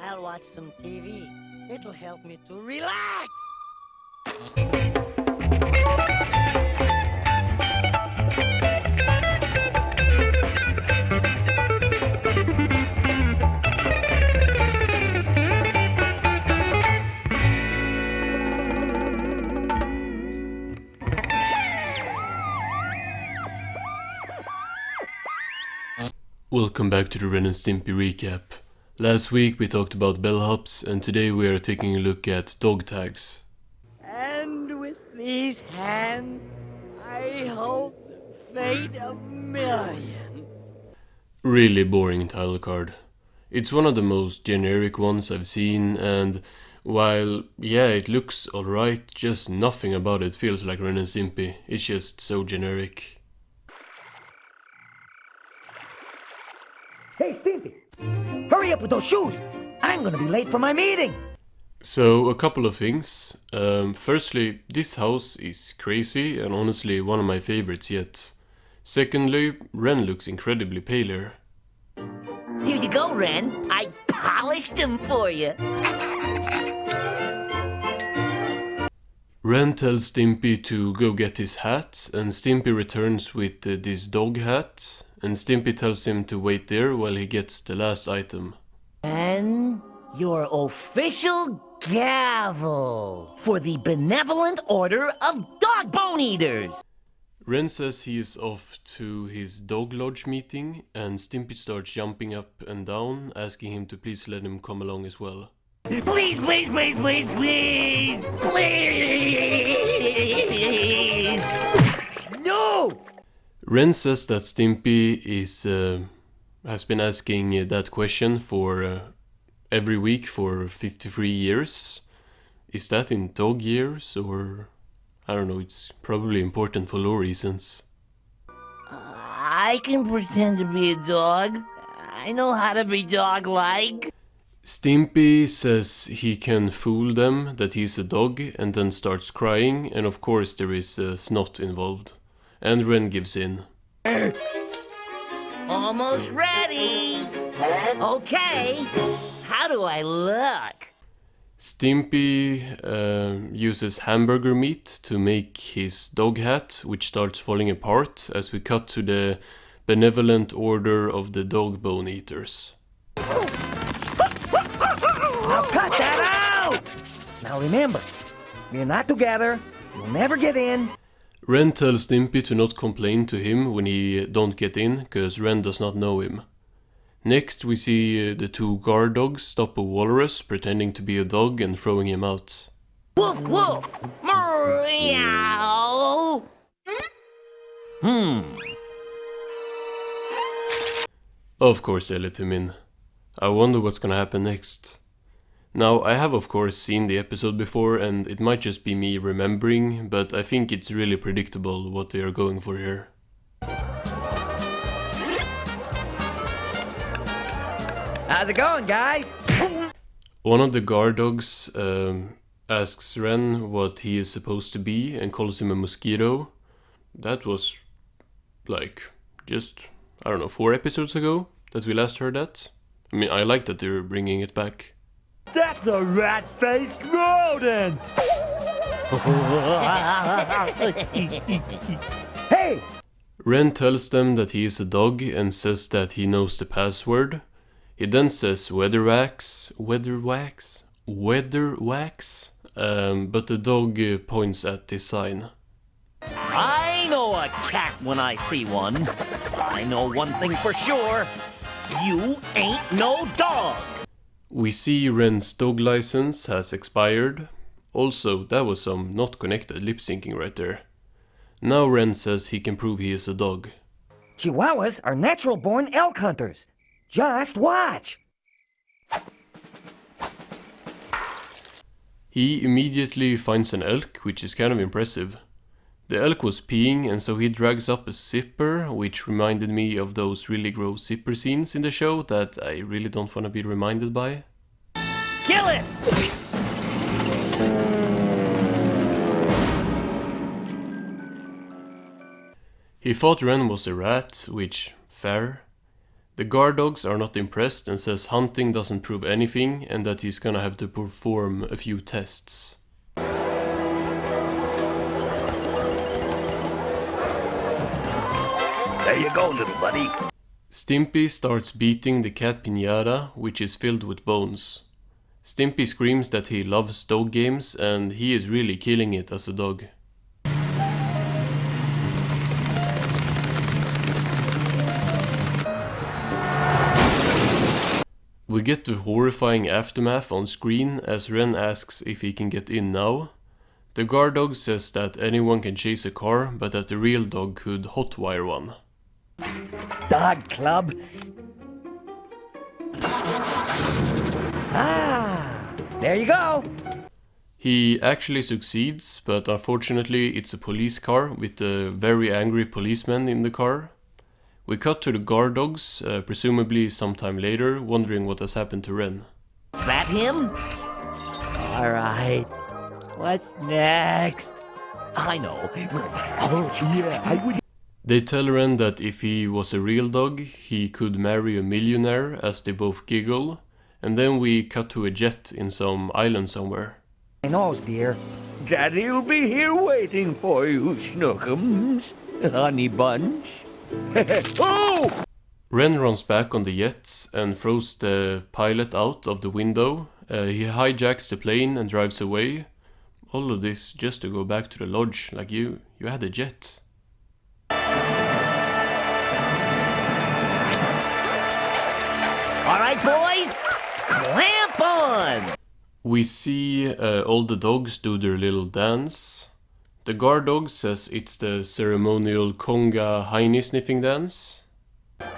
I'll watch some TV. It'll help me to relax. Welcome back to the Ren and Stimpy recap. Last week we talked about bellhops, and today we are taking a look at dog tags. And with these hands, I hold the fate of millions. Really boring title card. It's one of the most generic ones I've seen, and while, yeah, it looks alright, just nothing about it feels like Ren and Stimpy. It's just so generic. Hey, Stimpy! Hurry up with those shoes! I'm gonna be late for my meeting! So, a couple of things. Firstly, this house is crazy and honestly one of my favorites yet. Secondly, Ren looks incredibly paler. Here you go, Ren. I polished them for you. Ren tells Stimpy to go get his hat, and Stimpy returns with this dog hat, and Stimpy tells him to wait there while he gets the last item. And your official gavel for the Benevolent Order of Dog Bone Eaters. Ren says he is off to his dog lodge meeting, and Stimpy starts jumping up and down, asking him to please let him come along as well. Please, please, please, please, please, please! No! Ren says that Stimpy has been asking that question for every week for 53 years. Is that in dog years, or I don't know, it's probably important for lore reasons. I can pretend to be a dog. I know how to be dog-like. Stimpy says he can fool them that he's a dog and then starts crying, and of course there is snot involved. And Ren gives in. Almost ready. Okay. How do I look? Stimpy uses hamburger meat to make his dog hat, which starts falling apart as we cut to the Benevolent Order of the Dog Bone Eaters. Now cut that out! Now remember, we're not together. You'll never get in. Ren tells Stimpy to not complain to him when he don't get in, cause Ren does not know him. Next we see the two guard dogs stop a walrus pretending to be a dog and throwing him out. Woof, woof! Meow! Of course they let him in. I wonder what's gonna happen next. Now, I have of course seen the episode before, and it might just be me remembering, but I think it's really predictable what they are going for here. How's it going, guys? One of the guard dogs asks Ren what he is supposed to be and calls him a mosquito. That was like just, I don't know, 4 episodes ago that we last heard that. I mean, I like that they're bringing it back. That's a rat-faced rodent! Hey! Ren tells them that he is a dog and says that he knows the password. He then says weather wax, but the dog points at this sign. I know a cat when I see one. I know one thing for sure. You ain't no dog! We see Ren's dog license has expired. Also, that was some not connected lip syncing right there. Now Ren says he can prove he is a dog. Chihuahuas are natural-born elk hunters. Just watch! He immediately finds an elk, which is kind of impressive. The elk was peeing, and so he drags up a zipper, which reminded me of those really gross zipper scenes in the show that I really don't want to be reminded by. Kill it! He thought Ren was a rat, which, fair. The guard dogs are not impressed and says hunting doesn't prove anything and that he's gonna have to perform a few tests. There you go, little buddy. Stimpy starts beating the cat piñata, which is filled with bones. Stimpy screams that he loves dog games and he is really killing it as a dog. We get the horrifying aftermath on screen as Ren asks if he can get in now. The guard dog says that anyone can chase a car, but that the real dog could hotwire one. Dog club. Ah, there you go. He actually succeeds, but unfortunately it's a police car with a very angry policeman in the car. We cut to the guard dogs, presumably sometime later, wondering what has happened to Ren. That him? All right. What's next? I know. Oh, yeah, I would. They tell Ren that if he was a real dog, he could marry a millionaire, as they both giggle, and then we cut to a jet in some island somewhere. My nose, dear. Daddy'll be here waiting for you, Snookums. Honey bunch. Oh! Ren runs back on the jet and throws the pilot out of the window. He hijacks the plane and drives away. All of this just to go back to the lodge, like you had a jet. All right, boys, clamp on! We see all the dogs do their little dance. The guard dog says it's the ceremonial conga hiney sniffing dance.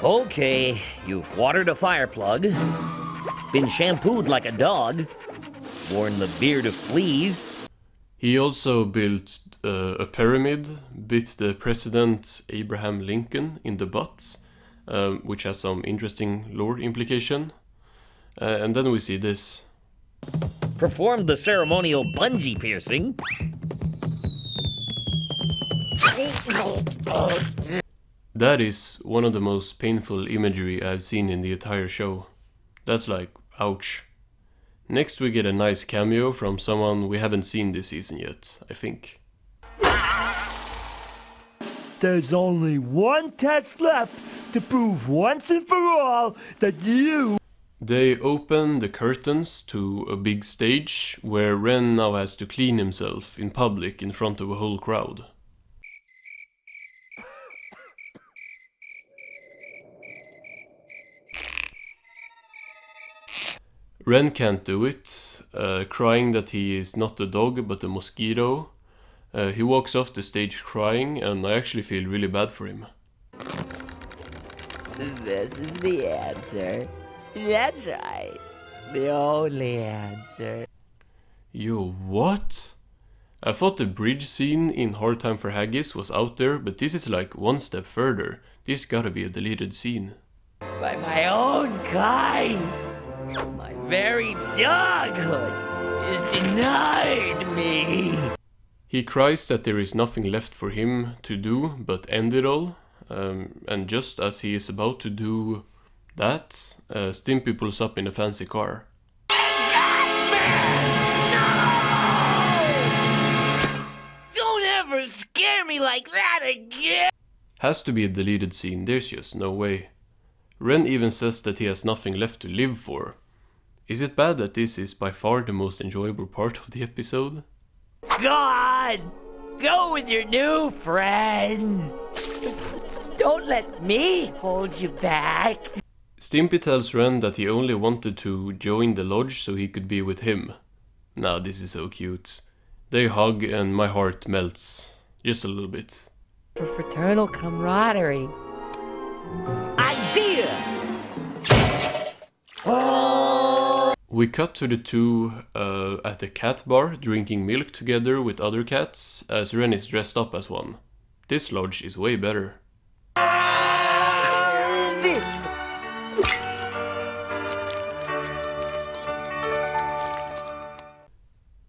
Okay, you've watered a fire plug, been shampooed like a dog, worn the beard of fleas. He also built a pyramid, bit the president Abraham Lincoln in the butt, which has some interesting lore implication. And then we see this. Performed the ceremonial bungee piercing. That is one of the most painful imagery I've seen in the entire show. That's like, ouch. Next we get a nice cameo from someone we haven't seen this season yet, I think. There's only one test left to prove once and for all that you... They open the curtains to a big stage where Ren now has to clean himself in public in front of a whole crowd. Ren can't do it, crying that he is not a dog but a mosquito. He walks off the stage crying, and I actually feel really bad for him. This is the answer. That's right. The only answer. Yo, what? I thought the bridge scene in Hard Time for Haggis was out there, but this is like one step further. This gotta be a deleted scene. By my own kind. My very doghood is denied me. He cries that there is nothing left for him to do but end it all. And just as he is about to do that, Stimpy pulls up in a fancy car. Don't ever scare me like that again. Has to be a deleted scene, there's just no way. Ren even says that he has nothing left to live for. Is it bad that this is by far the most enjoyable part of the episode? Go on. Go with your new friends. Don't let me hold you back. Stimpy tells Ren that he only wanted to join the lodge so he could be with him. Now this is so cute. They hug and my heart melts. Just a little bit. For fraternal camaraderie. Idea! We cut to the two at the cat bar drinking milk together with other cats as Ren is dressed up as one. This lodge is way better.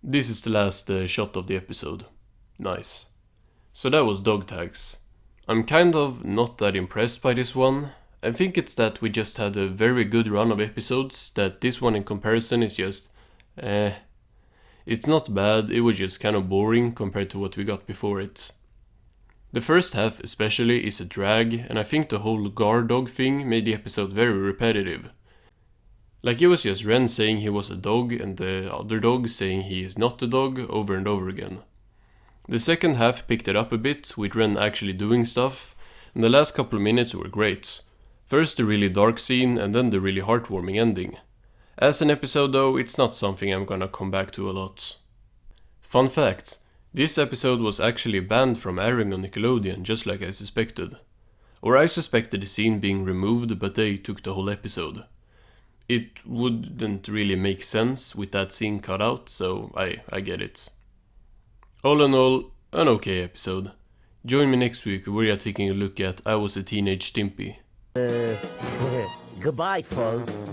This is the last shot of the episode. Nice. So that was dog tags. I'm kind of not that impressed by this one. I think it's that we just had a very good run of episodes, that this one in comparison is just, It's not bad, it was just kind of boring compared to what we got before it. The first half especially is a drag, and I think the whole guard dog thing made the episode very repetitive. Like it was just Ren saying he was a dog and the other dog saying he is not a dog over and over again. The second half picked it up a bit, with Ren actually doing stuff, and the last couple of minutes were great. First the really dark scene and then the really heartwarming ending. As an episode though, it's not something I'm gonna come back to a lot. Fun fact, this episode was actually banned from airing on Nickelodeon, just like I suspected. Or I suspected the scene being removed, but they took the whole episode. It wouldn't really make sense with that scene cut out, so I get it. All in all, an okay episode. Join me next week where we are taking a look at I Was a Teenage Stimpy. Goodbye, folks.